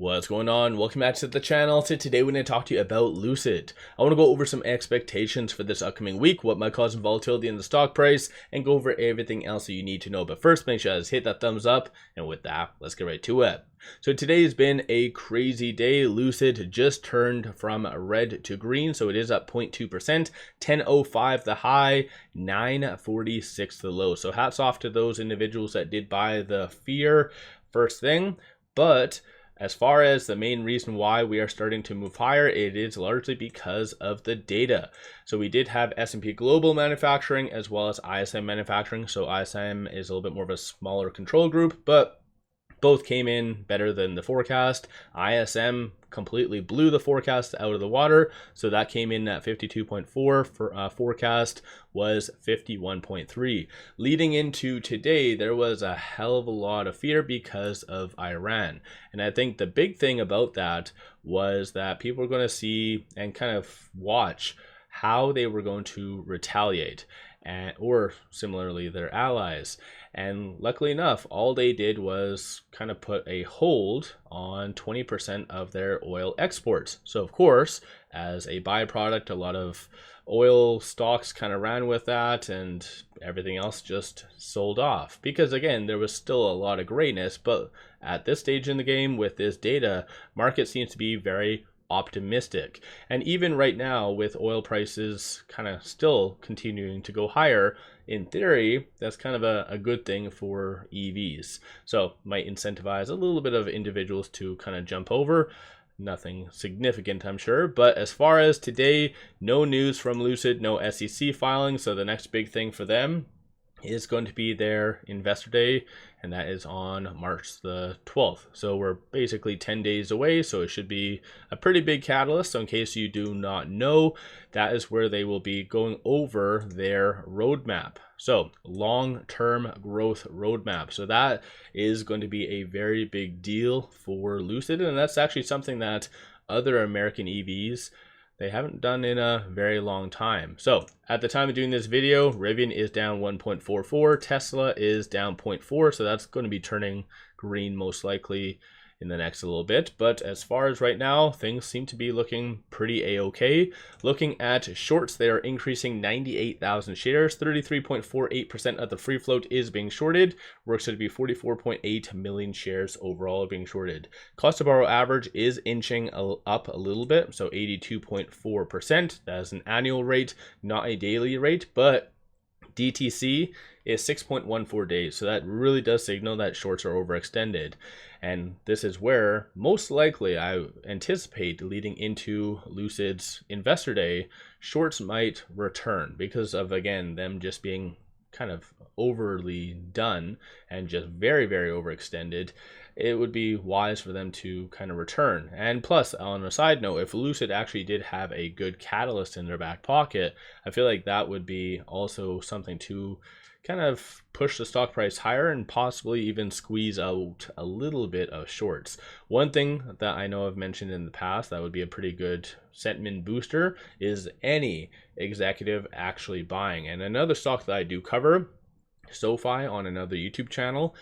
What's going on? Welcome back to the channel. So today we're going to talk to you about Lucid. I want to go over some expectations for this upcoming week, what might cause volatility in the stock price, and go over everything else that you need to know. But first, make sure you guys hit that thumbs up, and with that, let's get right to it. So today's been a crazy day. Lucid just turned from red to green, so it is up 0.2%, 10.05 the high, 9.46 the low. So hats off to those individuals that did buy the fear first thing. But as far as the main reason why we are starting to move higher, it is largely because of the data. So we did have S&P Global manufacturing as well as ISM manufacturing. So ISM is a little bit more of a smaller control group, but both came in better than the forecast. ISM completely blew the forecast out of the water. So that came in at 52.4 for forecast was 51.3. Leading into today, there was a hell of a lot of fear because of Iran. And I think the big thing about that was that people are going to see and kind of watch how they were going to retaliate, or similarly their allies. And luckily enough, all they did was kind of put a hold on 20% of their oil exports. So of course, as a byproduct, a lot of oil stocks kind of ran with that, and everything else just sold off. Because again, there was still a lot of greatness, but at this stage in the game with this data, market seems to be very optimistic. And even right now, with oil prices kind of still continuing to go higher, in theory, that's kind of a good thing for EVs. So might incentivize a little bit of individuals to kind of jump over. Nothing significant, I'm sure. But as far as today, no news from Lucid, no SEC filing. So the next big thing for them is going to be their investor day, and that is on March the 12th. So we're basically 10 days away, so it should be a pretty big catalyst. So in case you do not know, that is where they will be going over their roadmap. So long-term growth roadmap. So that is going to be a very big deal for Lucid, and that's actually something that other American EVs they haven't done in a very long time. So at the time of doing this video, Rivian is down 1.44, Tesla is down 0.4, so that's going to be turning green most likely in the next little bit. But as far as right now, things seem to be looking pretty a-okay. Looking at shorts, they are increasing 98,000 shares. 33.48% of the free float is being shorted. Works out to be 44.8 million shares overall being shorted. Cost to borrow average is inching up a little bit, so 82.4%. That is an annual rate, not a daily rate, but DTC is 6.14 days. So that really does signal that shorts are overextended. And this is where most likely I anticipate leading into Lucid's investor day, shorts might return because of, again, them just being kind of overly done and just very, very overextended. It would be wise for them to kind of return. And plus, on a side note, if Lucid actually did have a good catalyst in their back pocket, I feel like that would be also something to kind of push the stock price higher and possibly even squeeze out a little bit of shorts. One thing that I know I've mentioned in the past that would be a pretty good sentiment booster is any executive actually buying. And another stock that I do cover, SoFi, on another YouTube channel,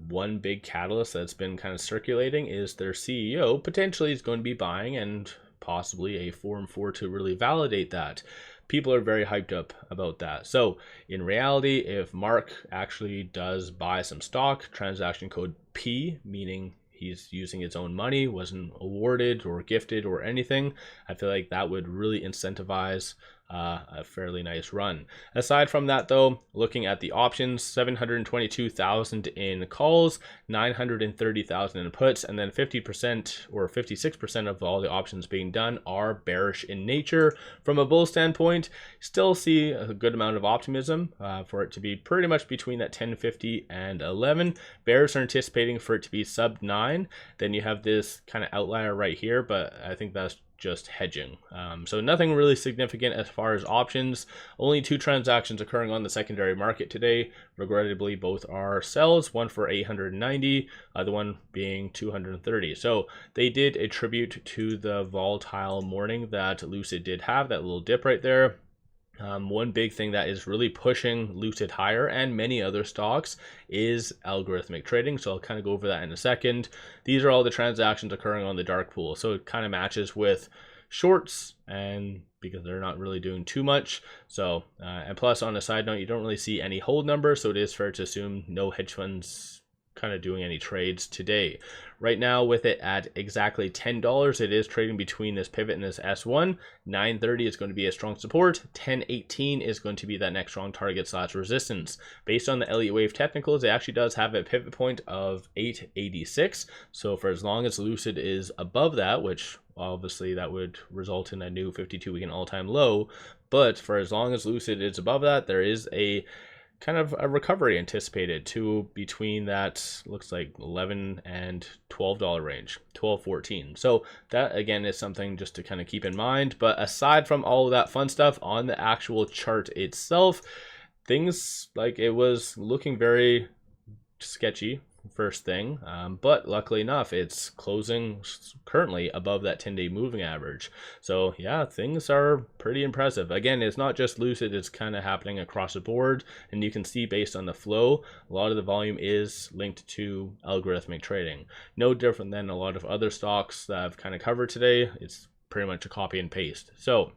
one big catalyst that's been kind of circulating is their CEO potentially is going to be buying, and possibly a Form 4 to really validate that. People are very hyped up about that. So in reality, if Mark actually does buy some stock, transaction code P, meaning he's using his own money, wasn't awarded or gifted or anything, I feel like that would really incentivize a fairly nice run. Aside from that though, looking at the options, 722,000 in calls, 930,000 in puts, and then 50% or 56% of all the options being done are bearish in nature. From a bull standpoint, still see a good amount of optimism for it to be pretty much between that 10.50 and 11. Bears are anticipating for it to be sub 9. Then you have this kind of outlier right here, but I think that's just hedging. So nothing really significant as far as options. Only 2 transactions occurring on the secondary market today. Regrettably, both are sells, one for 890, other one being 230. So they did attribute to the volatile morning that Lucid did have, that little dip right there. One big thing that is really pushing Lucid higher and many other stocks is algorithmic trading. So I'll kind of go over that in a second. These are all the transactions occurring on the dark pool. So it kind of matches with shorts, and because they're not really doing too much. So and plus, on a side note, you don't really see any hold numbers, so it is fair to assume no hedge funds kind of doing any trades today. Right now, with it at exactly $10, it is trading between this pivot and this S1. 930 is going to be a strong support. 1018 is going to be that next strong target slash resistance. Based on the Elliott wave technicals, it actually does have a pivot point of 886. So for as long as Lucid is above that, which obviously that would result in a new 52-week and all-time low, but for as long as Lucid is above that, there is a kind of a recovery anticipated to between that looks like $11 and $12 range, 12-14. So that again is something just to kind of keep in mind. But aside from all of that fun stuff on the actual chart itself, things like it was looking very sketchy first thing, but luckily enough, it's closing currently above that 10-day moving average. So yeah, things are pretty impressive. Again, it's not just Lucid, it's kind of happening across the board, and you can see based on the flow, a lot of the volume is linked to algorithmic trading. No different than a lot of other stocks that I've kind of covered today. It's pretty much a copy and paste. So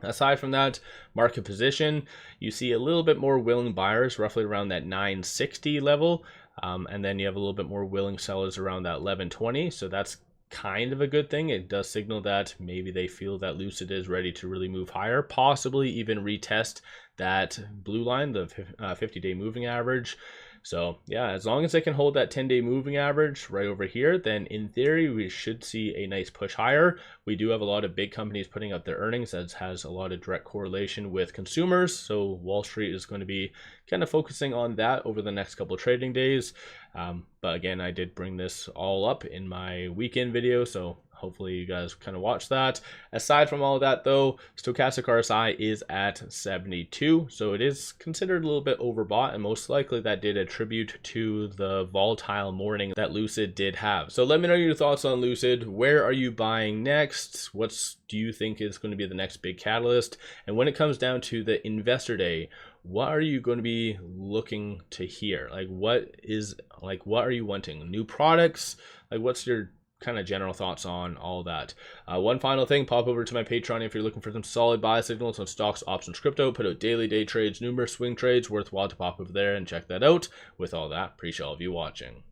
aside from that, market position, you see a little bit more willing buyers roughly around that 960 level. And then you have a little bit more willing sellers around that 1120. So that's kind of a good thing. It does signal that maybe they feel that Lucid is ready to really move higher, possibly even retest that blue line, the 50-day moving average. So yeah, as long as they can hold that 10-day moving average right over here, then in theory, we should see a nice push higher. We do have a lot of big companies putting up their earnings, that has a lot of direct correlation with consumers. So Wall Street is going to be kind of focusing on that over the next couple of trading days. But again, I did bring this all up in my weekend video, so hopefully you guys kind of watch that. Aside from all of that though, stochastic RSI is at 72, so it is considered a little bit overbought, and most likely that did attribute to the volatile morning that Lucid did have. So let me know your thoughts on Lucid. Where are you buying next? What do you think is going to be the next big catalyst? And when it comes down to the investor day, what are you going to be looking to hear? What are you wanting? New products? What's your kind of general thoughts on all that? One final thing, pop over to my Patreon if you're looking for some solid buy signals on stocks, options, crypto. Put out daily day trades, numerous swing trades, worthwhile to pop over there and check that out. With all that, appreciate all of you watching.